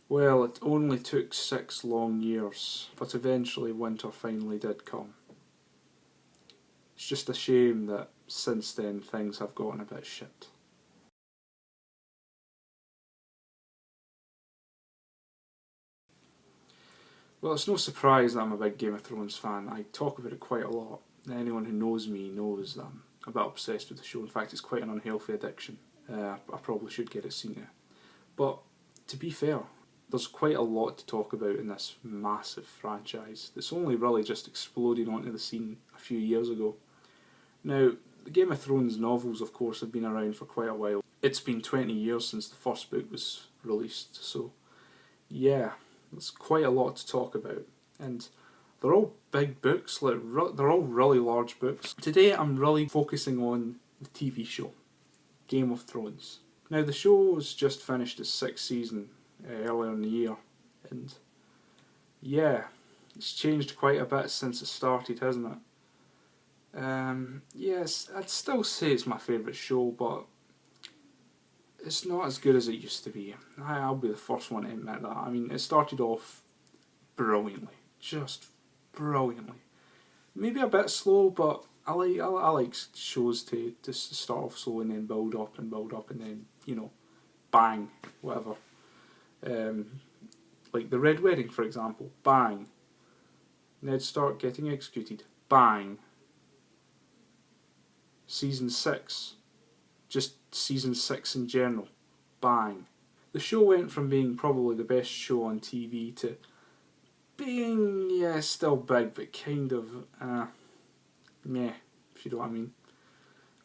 Well, it only took 6 long years, but eventually winter finally did come. It's just a shame that since then things have gotten a bit shit. Well, it's no surprise that I'm a big Game of Thrones fan. I talk about it quite a lot. Anyone who knows me knows that I'm a bit obsessed with the show. In fact, it's quite an unhealthy addiction. I probably should get it seen now. But to be fair, there's quite a lot to talk about in this massive franchise that's only really just exploded onto the scene a few years ago. Now, the Game of Thrones novels, of course, have been around for quite a while. It's been 20 years since the first book was released, so yeah, there's quite a lot to talk about. And they're all big books, they're all really large books. Today I'm really focusing on the TV show, Game of Thrones. Now the show has just finished its 6th season earlier in the year, and yeah, it's changed quite a bit since it started, hasn't it? Yes, I'd still say it's my favourite show, but it's not as good as it used to be. I'll be the first one to admit that. I mean, it started off brilliantly, just brilliantly. Maybe a bit slow, but I like shows to start off slow and then build up and then, you know, bang, whatever. Like the Red Wedding, for example, bang. Ned Stark getting executed, bang. Season 6, just season 6 in general, bang. The show went from being probably the best show on TV to being, yeah, still big, but kind of, meh, if you know what I mean.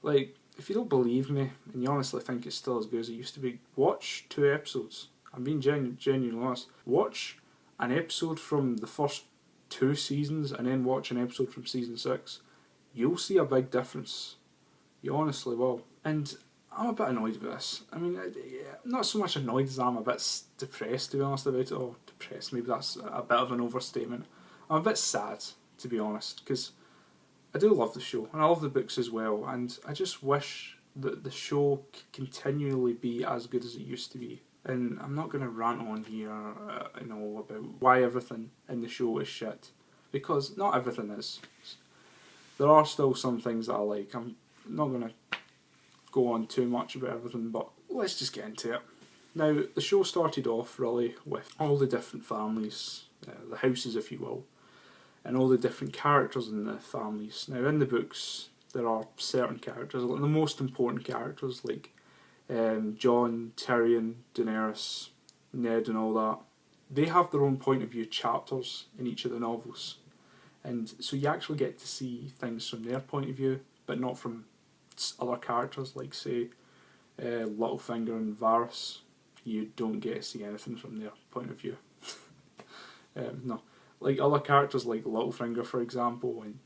Like, if you don't believe me, and you honestly think it's still as good as it used to be, watch 2 episodes. I'm being genuinely honest. Watch an episode from the first 2 seasons, and then watch an episode from season 6. You'll see a big difference. You honestly will. And I'm a bit annoyed with this. I mean, not so much annoyed as I'm a bit depressed, to be honest, about it. Or depressed, maybe that's a bit of an overstatement. I'm a bit sad, to be honest, because I do love the show, and I love the books as well, and I just wish that the show could continually be as good as it used to be. And I'm not going to rant on here, about why everything in the show is shit, because not everything is. There are still some things that I like. I'm not going to go on too much about everything, but let's just get into it. Now, the show started off really with all the different families, the houses if you will, and all the different characters in the families. Now, in the books, there are certain characters, like the most important characters, like Jon, Tyrion, Daenerys, Ned and all that. They have their own point of view chapters in each of the novels. And so you actually get to see things from their point of view, but not from other characters, like say Littlefinger and Varys. You don't get to see anything from their point of view. No. Like other characters like Littlefinger, for example, and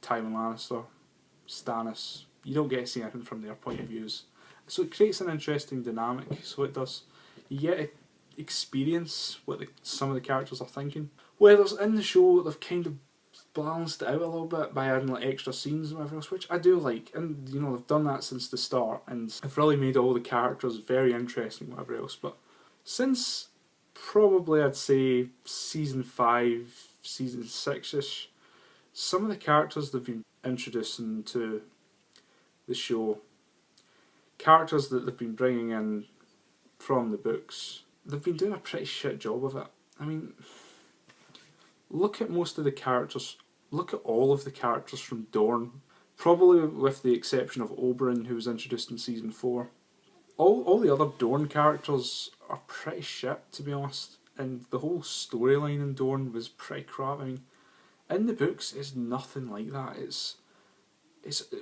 Tyrion Lannister, Stannis, you don't get to see anything from their point of views. So it creates an interesting dynamic, so it does. You get to experience what some of the characters are thinking. Whereas in the show, they've kind of balanced it out a little bit by adding like extra scenes and whatever else, which I do like, and you know they've done that since the start, and they've really made all the characters very interesting and whatever else. But since probably I'd say season 5, season 6ish, some of the characters they've been introducing to the show, characters that they've been bringing in from the books, they've been doing a pretty shit job of it. I mean, look at most of the characters. Look at all of the characters from Dorne, probably with the exception of Oberyn, who was introduced in season 4. All the other Dorne characters are pretty shit, to be honest, and the whole storyline in Dorne was pretty crap. I mean, in the books, it's nothing like that. It's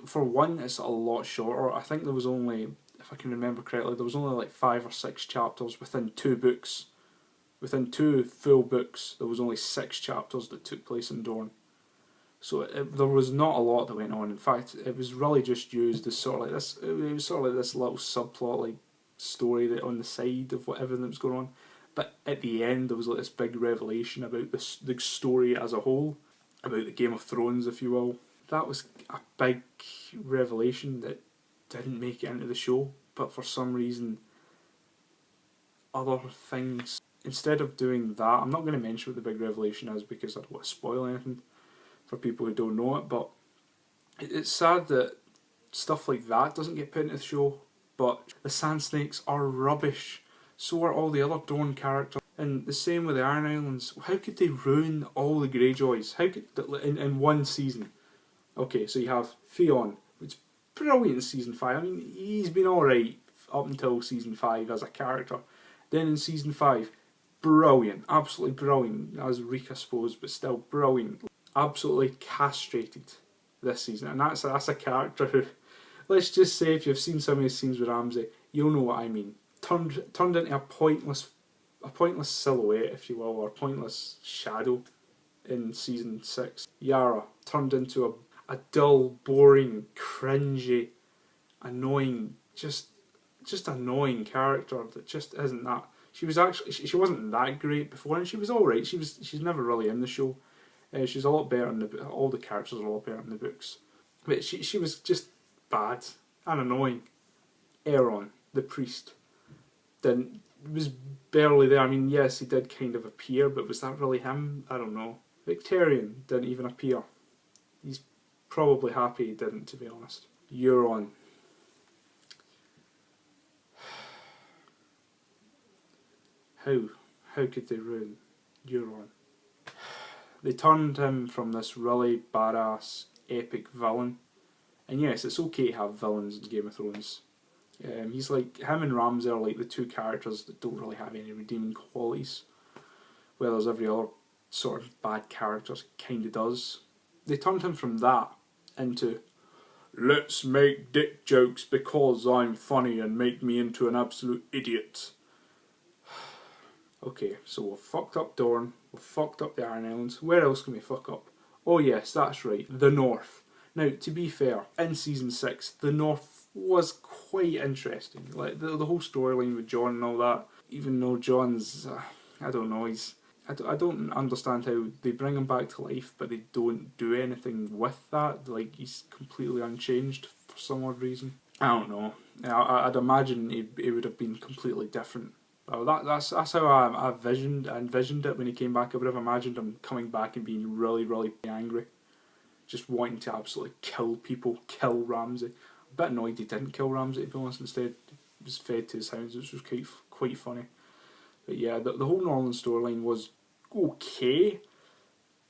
for one, it's a lot shorter. I think there was only, if I can remember correctly, there was only like 5 or 6 chapters within 2 books. Within 2 full books, there was only 6 chapters that took place in Dorne. So there was not a lot that went on. In fact, it was really just used as sort of like this. It was sort of like this little subplot, like story that on the side of everything that was going on. But at the end, there was like this big revelation about the story as a whole, about the Game of Thrones, if you will. That was a big revelation that didn't make it into the show, but for some reason, other things instead of doing that, I'm not going to mention what the big revelation is because I don't want to spoil anything for people who don't know it, but it's sad that stuff like that doesn't get put into the show, but the Sand Snakes are rubbish. So are all the other Dorne characters. And the same with the Iron Islands. How could they ruin all the Greyjoys? How could in one season? Okay, so you have Theon, which is brilliant in season 5. I mean, he's been alright up until season 5 as a character. Then in season 5, brilliant, absolutely brilliant, as Reek I suppose, but still brilliant. Absolutely castrated this season, and that's a character who, let's just say, if you've seen some of his scenes with Ramsay, you'll know what I mean. Turned into a pointless silhouette, if you will, or a pointless shadow in season 6. Yara turned into a dull, boring, cringy, annoying, just annoying character that just isn't that. She wasn't that great before, and she was alright. She's never really in the show. She's a lot better in the all the characters are a lot better in the books, but she was just bad and annoying. Euron, the priest, was barely there. I mean, yes, he did kind of appear, but was that really him? I don't know. Victorian didn't even appear. He's probably happy he didn't, to be honest. Euron. How could they ruin Euron? They turned him from this really badass, epic villain. And yes, it's okay to have villains in Game of Thrones. He's like, him and Ramsay are like the two characters that don't really have any redeeming qualities. Whereas every other sort of bad character kind of does. They turned him from that into, let's make dick jokes because I'm funny and make me into an absolute idiot. Okay, so we've fucked up Dorne, we've fucked up the Iron Islands. Where else can we fuck up? Oh yes, that's right, the North. Now, to be fair, in season 6, the North was quite interesting. Like the whole storyline with Jon and all that. Even though Jon's, I don't know, I don't understand how they bring him back to life, but they don't do anything with that. Like, he's completely unchanged for some odd reason. I don't know. I'd imagine he would have been completely different. Oh, that's how I envisioned it when he came back. I would have imagined him coming back and being really, really angry. Just wanting to absolutely kill people, kill Ramsay. A bit annoyed he didn't kill Ramsay, to be honest. Instead, he was fed to his hounds, which was quite funny. But yeah, the whole Northern storyline was okay.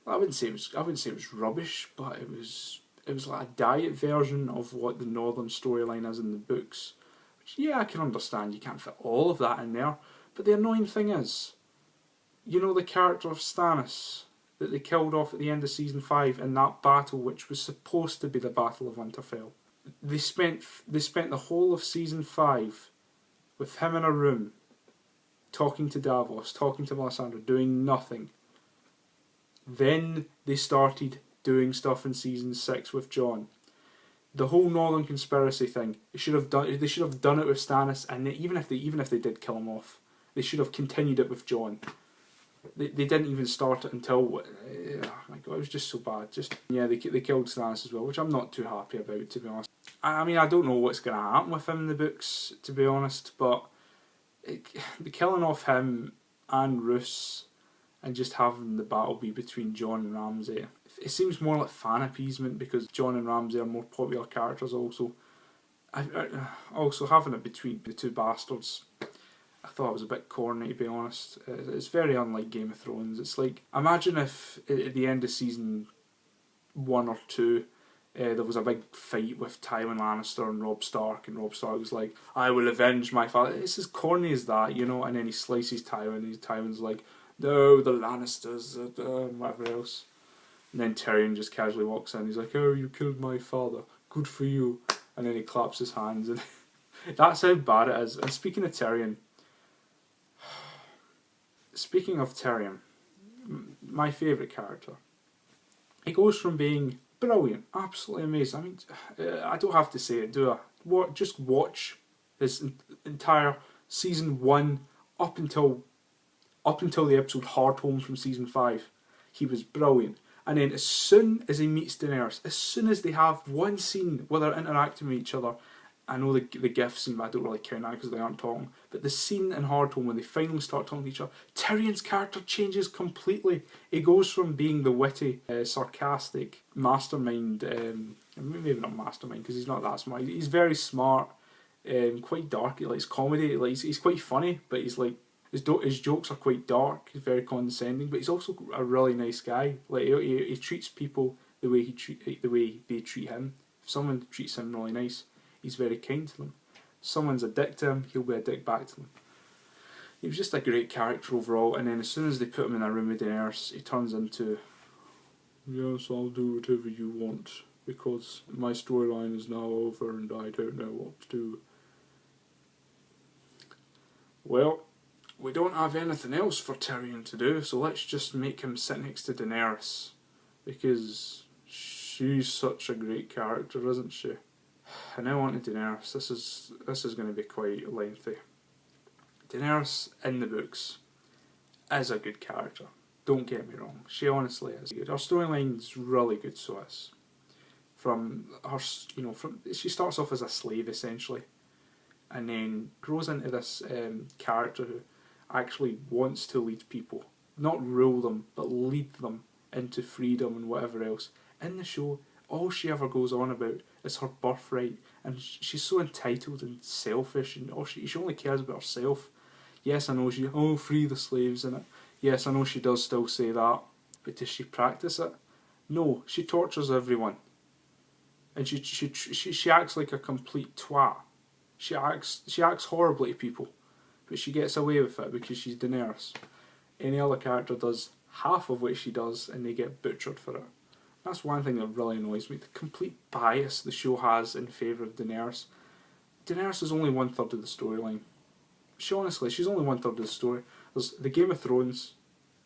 I wouldn't say it was rubbish, but it was like a diet version of what the Northern storyline is in the books. Which, yeah, I can understand. You can't fit all of that in there. But the annoying thing is, you know, the character of Stannis that they killed off at the end of season 5 in that battle, which was supposed to be the Battle of Winterfell. They spent the whole of season 5 with him in a room, talking to Davos, talking to Melisandre, doing nothing. Then they started doing stuff in season 6 with Jon. The whole Northern conspiracy thing, they should have done it with Stannis, and even if they did kill him off, they should have continued it with Jon. They didn't even start it until, oh my god, it was just so bad. They killed Stannis as well, which I'm not too happy about, to be honest. I mean, I don't know what's going to happen with him in the books, to be honest, but the killing off him and Roose and just having the battle be between Jon and Ramsay, it seems more like fan appeasement because Jon and Ramsay are more popular characters also. Also having it between the two bastards, I thought it was a bit corny, to be honest. It's very unlike Game of Thrones. It's like, imagine if at the end of season 1 or 2 there was a big fight with Tywin Lannister and Robb Stark, and Robb Stark was like, I will avenge my father. It's as corny as that, you know, and then he slices Tywin and Tywin's like, no, the Lannisters, and whatever else. And then Tyrion just casually walks in, he's like, oh, you killed my father, good for you. And then he claps his hands, and that's how bad it is. And speaking of Tyrion, my favourite character, he goes from being brilliant, absolutely amazing. I mean, I don't have to say it, do I? Just watch his entire season 1 up until the episode Hardhome from season 5. He was brilliant. And then as soon as he meets Daenerys, as soon as they have one scene where they're interacting with each other, I know the GIF scene, but I don't really count that because they aren't talking. But the scene in Hardhome when they finally start talking to each other, Tyrion's character changes completely. He goes from being the witty, sarcastic mastermind, maybe not mastermind because he's not that smart. He's very smart, quite dark. He likes comedy. Like he's quite funny, but he's like his jokes are quite dark. He's very condescending, but he's also a really nice guy. Like he treats people the way they treat him. If someone treats him really nice, he's very kind to them. If someone's a dick to him, he'll be a dick back to them. He was just a great character overall, and then as soon as they put him in a room with Daenerys, he turns into, yes, I'll do whatever you want, because my storyline is now over and I don't know what to do. Well, we don't have anything else for Tyrion to do, so let's just make him sit next to Daenerys, because she's such a great character, isn't she? And now on to Daenerys. This is going to be quite lengthy. Daenerys in the books is a good character. Don't get me wrong. She honestly is good. Her storyline's really good. So is from her. She starts off as a slave essentially, and then grows into this character who actually wants to lead people, not rule them, but lead them into freedom and whatever else. In the show, all she ever goes on about is her birthright, and she's so entitled and selfish, and she only cares about herself. Yes, I know free the slaves in it. Yes, I know she does still say that, but does she practice it? No, she tortures everyone, and she acts like a complete twat. She acts horribly to people, but she gets away with it because she's Daenerys. Any other character does half of what she does, and they get butchered for it. That's one thing that really annoys me, the complete bias the show has in favour of Daenerys. Daenerys is only 1/3 of the storyline. She's only 1/3 of the story. There's the Game of Thrones,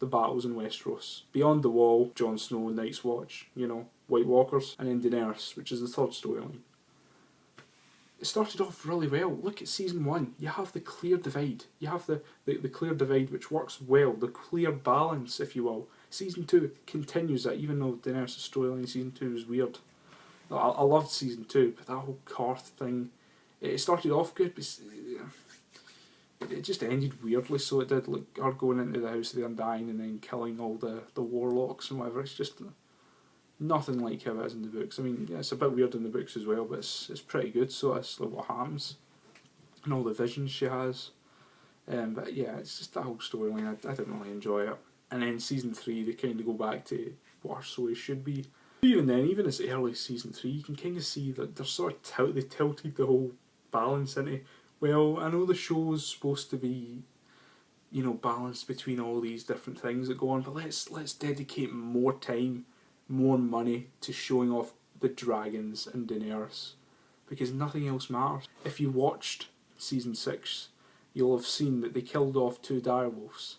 the battles in Westeros, Beyond the Wall, Jon Snow, Night's Watch, White Walkers, and then Daenerys, which is the third storyline. It started off really well. Look at season 1. You have the clear divide. You have the clear divide which works well, the clear balance, if you will. Season 2 continues that, even though Daenerys' storyline in season 2 was weird. I loved season 2, but that whole Karth thing, it started off good, but it just ended weirdly, so it did. Like her going into the House of the Undying and then killing all the warlocks and whatever. It's just nothing like how it is in the books. I mean, yeah, it's a bit weird in the books as well, but it's pretty good, so that's like what happens. And all the visions she has. But yeah, it's just that whole storyline, I didn't really enjoy it. And then season 3, they kind of go back to what our story should be. Even then, even as early as season 3, you can kind of see that they're sort of they tilted the whole balance into, well, I know the show's supposed to be, balanced between all these different things that go on, but let's dedicate more time, more money to showing off the dragons and Daenerys, because nothing else matters. If you watched season 6, you'll have seen that they killed off 2 direwolves.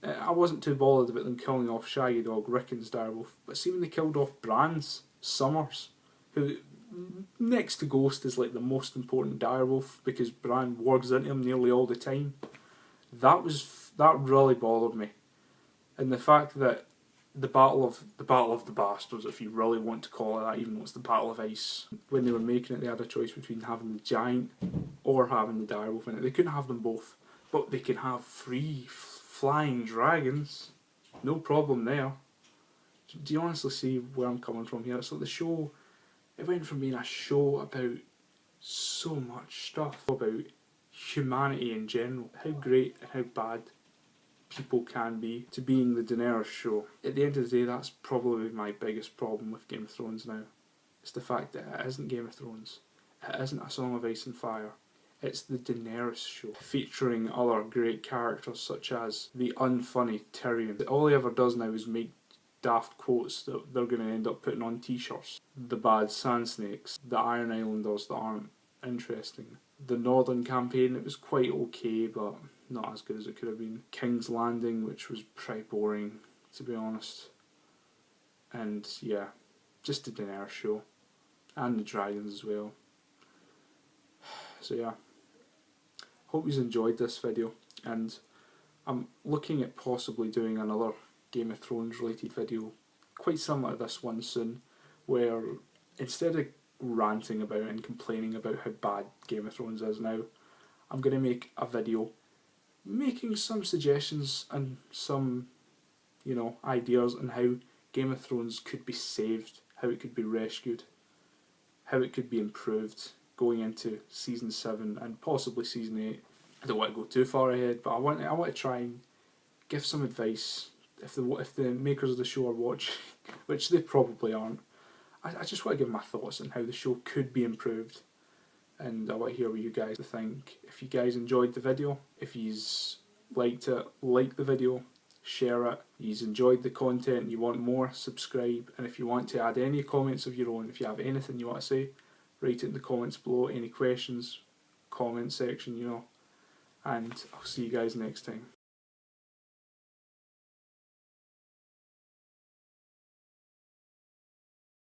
I wasn't too bothered about them killing off Shaggy Dog, Rickon's direwolf, but see when they killed off Bran's Summers, who next to Ghost is like the most important direwolf because Bran wargs into him nearly all the time. That really bothered me, and the fact that the battle of the bastards, if you really want to call it that, even though it's the Battle of Ice, when they were making it, they had a choice between having the giant or having the direwolf in it. They couldn't have them both, but they can have free flying dragons, no problem there. Do you honestly see where I'm coming from here? So the show, it went from being a show about so much stuff, about humanity in general, how great and how bad people can be, to being the Daenerys show. At the end of the day, that's probably my biggest problem with Game of Thrones now. It's the fact that it isn't Game of Thrones. It isn't A Song of Ice and Fire. It's the Daenerys show, featuring other great characters such as the unfunny Tyrion. All he ever does now is make daft quotes that they're going to end up putting on t-shirts. The bad Sand Snakes, the Iron Islanders that aren't interesting. The Northern Campaign, it was quite okay, but not as good as it could have been. King's Landing, which was pretty boring, to be honest. And yeah, just the Daenerys show. And the dragons as well. So yeah. Hope you enjoyed this video, and I'm looking at possibly doing another Game of Thrones related video quite similar to this one soon, where instead of ranting about and complaining about how bad Game of Thrones is now. I'm going to make a video making some suggestions and some, ideas on how Game of Thrones could be saved, how it could be rescued, how it could be improved going into season 7 and possibly season 8. I don't want to go too far ahead, but I want to try and give some advice if the makers of the show are watching, which they probably aren't. I just want to give my thoughts on how the show could be improved, and I want to hear what you guys think. If you guys enjoyed the video, if you's liked it, like the video, share it. If you's enjoyed the content and you want more, subscribe. And if you want to add any comments of your own, if you have anything you want to say, write it in the comments below. Any questions, comment section, and I'll see you guys next time.